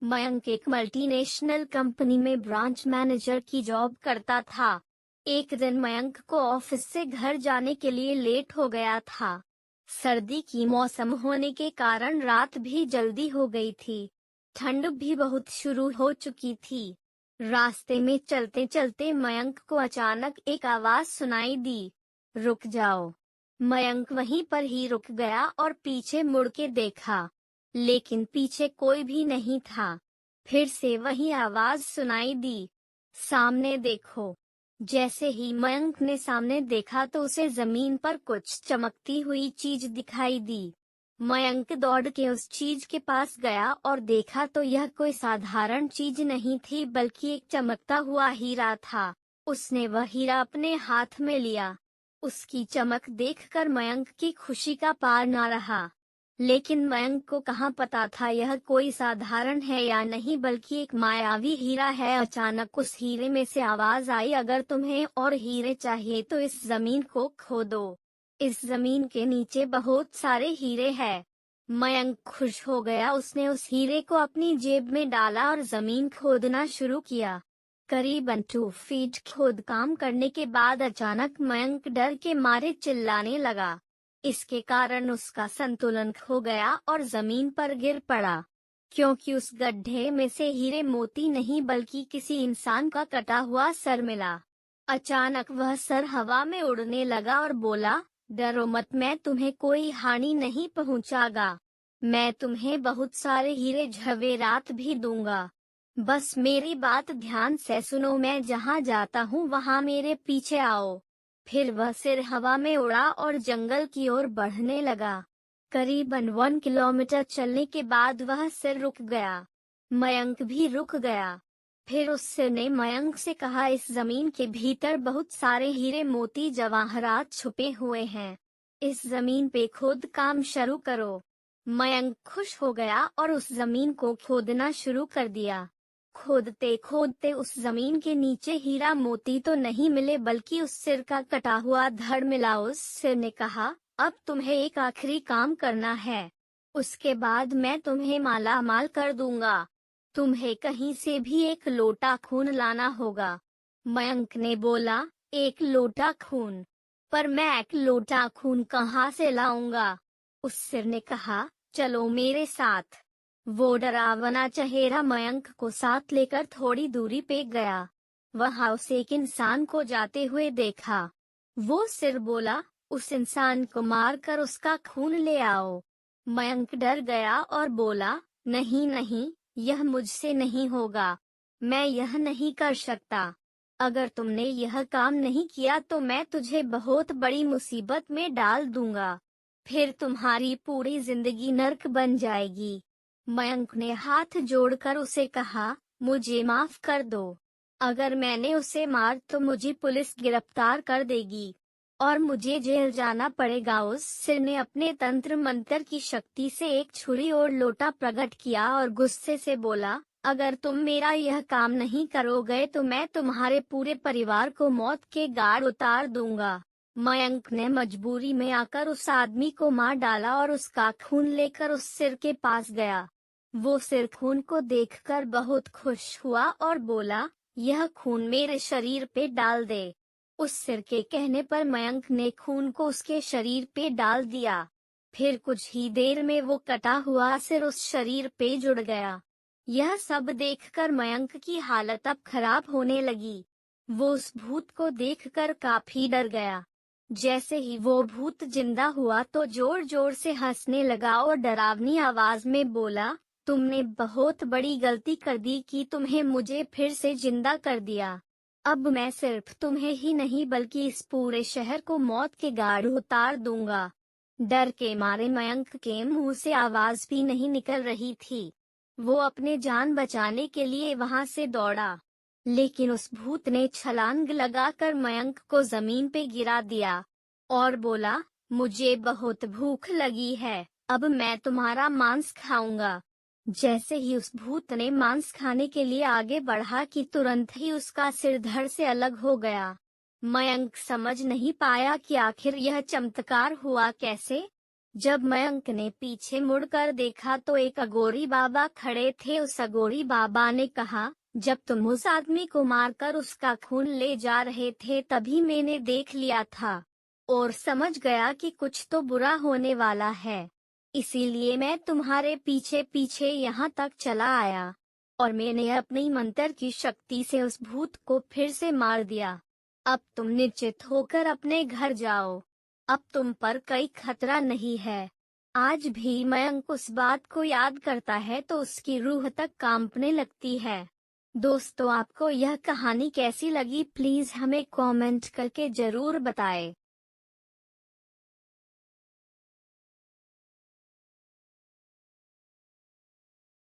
मयंक एक multinational company में branch manager की जॉब करता था। एक दिन मयंक को ऑफिस से घर जाने के लिए लेट हो गया था। सर्दी की मौसम होने के कारण रात भी जल्दी हो गई थी। ठंड भी बहुत शुरू हो चुकी थी। रास्ते में चलते चलते मयंक को अचानक एक आवाज सुनाई दी, रुक जाओ। मयंक वहीं पर ही रुक गया और पीछे मुड़ के देखा, लेकिन पीछे कोई भी नहीं था। फिर से वही आवाज सुनाई दी, सामने देखो। जैसे ही मयंक ने सामने देखा तो उसे जमीन पर कुछ चमकती हुई चीज दिखाई दी। मयंक दौड़ के उस चीज के पास गया और देखा तो यह कोई साधारण चीज नहीं थी बल्कि एक चमकता हुआ हीरा था। उसने वह हीरा अपने हाथ में लिया। उसकी चमक देखकर मयंक की खुशी का पार न रहा। लेकिन मयंक को कहाँ पता था यह कोई साधारण है या नहीं बल्कि एक मायावी हीरा है। अचानक उस हीरे में से आवाज आई, अगर तुम्हें और हीरे चाहिए तो इस जमीन को खोदो। इस जमीन के नीचे बहुत सारे हीरे हैं। मयंक खुश हो गया। उसने उस हीरे को अपनी जेब में डाला और जमीन खोदना शुरू किया। करीबन 2 फीट खोद काम करने के बाद अचानक मयंक डर के मारे चिल्लाने लगा। इसके कारण उसका संतुलन खो गया और जमीन पर गिर पड़ा, क्योंकि उस गड्ढे में से हीरे मोती नहीं बल्कि किसी इंसान का कटा हुआ सर मिला। अचानक वह सर हवा में उड़ने लगा और बोला, डरो मत, मैं तुम्हें कोई हानि नहीं पहुंचाऊंगा। मैं तुम्हें बहुत सारे हीरे जवेरात भी दूंगा। बस मेरी बात ध्यान से सुनो, मैं जहाँ जाता हूँ वहाँ मेरे पीछे आओ। फिर वह सिर हवा में उड़ा और जंगल की ओर बढ़ने लगा। करीबन 1 किलोमीटर चलने के बाद वह सिर रुक गया। मयंक भी रुक गया। फिर उस सिर ने मयंक से कहा, इस जमीन के भीतर बहुत सारे हीरे मोती जवाहरात छुपे हुए हैं। इस जमीन पे खोद काम शुरू करो। मयंक खुश हो गया और उस जमीन को खोदना शुरू कर दिया। खोदते खोदते उस जमीन के नीचे हीरा मोती तो नहीं मिले बल्कि उस सिर का कटा हुआ धड़ मिला। उस सिर ने कहा, अब तुम्हें एक आखिरी काम करना है, उसके बाद मैं तुम्हें माला माल कर दूंगा। तुम्हें कहीं से भी एक लोटा खून लाना होगा। मयंक ने बोला, एक लोटा खून? पर मैं एक लोटा खून कहाँ से लाऊंगा? उस सिर ने कहा, चलो मेरे साथ। वो डरावना चेहरा मयंक को साथ लेकर थोड़ी दूरी पे गया। वहां उसे एक इंसान को जाते हुए देखा। वो सिर बोला, उस इंसान को मारकर उसका खून ले आओ। मयंक डर गया और बोला, नहीं नहीं, यह मुझसे नहीं होगा। मैं यह नहीं कर सकता। अगर तुमने यह काम नहीं किया तो मैं तुझे बहुत बड़ी मुसीबत में डाल दूंगा। फिर तुम्हारी पूरी जिंदगी नर्क बन जाएगी। मयंक ने हाथ जोड़कर उसे कहा, मुझे माफ कर दो। अगर मैंने उसे मार तो मुझे पुलिस गिरफ्तार कर देगी और मुझे जेल जाना पड़ेगा। उस सिर ने अपने तंत्र मंत्र की शक्ति से एक छुरी और लोटा प्रकट किया और गुस्से से बोला, अगर तुम मेरा यह काम नहीं करोगे तो मैं तुम्हारे पूरे परिवार को मौत के घाट उतार दूंगा। मयंक ने मजबूरी में आकर उस आदमी को मार डाला और उसका खून लेकर उस सिर के पास गया। वो सिर खून को देखकर बहुत खुश हुआ और बोला, यह खून मेरे शरीर पे डाल दे। उस सिर के कहने पर मयंक ने खून को उसके शरीर पे डाल दिया। फिर कुछ ही देर में वो कटा हुआ सिर उस शरीर पे जुड़ गया। यह सब देखकर मयंक की हालत अब खराब होने लगी। वो उस भूत को देखकर काफी डर गया। जैसे ही वो भूत जिंदा हुआ तो जोर जोर से हंसने लगा और डरावनी आवाज में बोला, तुमने बहुत बड़ी गलती कर दी कि तुम्हें मुझे फिर से जिंदा कर दिया। अब मैं सिर्फ तुम्हें ही नहीं बल्कि इस पूरे शहर को मौत के घाट उतार दूंगा। डर के मारे मयंक के मुंह से आवाज भी नहीं निकल रही थी। वो अपने जान बचाने के लिए वहां से दौड़ा, लेकिन उस भूत ने छलांग लगाकर मयंक को जमीन पे गिरा दिया और बोला, मुझे बहुत भूख लगी है, अब मैं तुम्हारा मांस खाऊंगा। जैसे ही उस भूत ने मांस खाने के लिए आगे बढ़ा कि तुरंत ही उसका सिर धड़ से अलग हो गया। मयंक समझ नहीं पाया कि आखिर यह चमत्कार हुआ कैसे। जब मयंक ने पीछे मुड़कर देखा तो एक अघोरी बाबा खड़े थे। उस अघोरी बाबा ने कहा, जब तुम उस आदमी को मारकर उसका खून ले जा रहे थे तभी मैंने देख लिया था और समझ गया कि कुछ तो बुरा होने वाला है। इसीलिए मैं तुम्हारे पीछे पीछे यहाँ तक चला आया और मैंने अपनी मंत्र की शक्ति से उस भूत को फिर से मार दिया। अब तुम निश्चित होकर अपने घर जाओ। अब तुम पर कोई खतरा नहीं है। आज भी मयंक उस बात को याद करता है तो उसकी रूह तक कांपने लगती है। दोस्तों, आपको यह कहानी कैसी लगी प्लीज हमें कमेंट करके जरूर बताएं।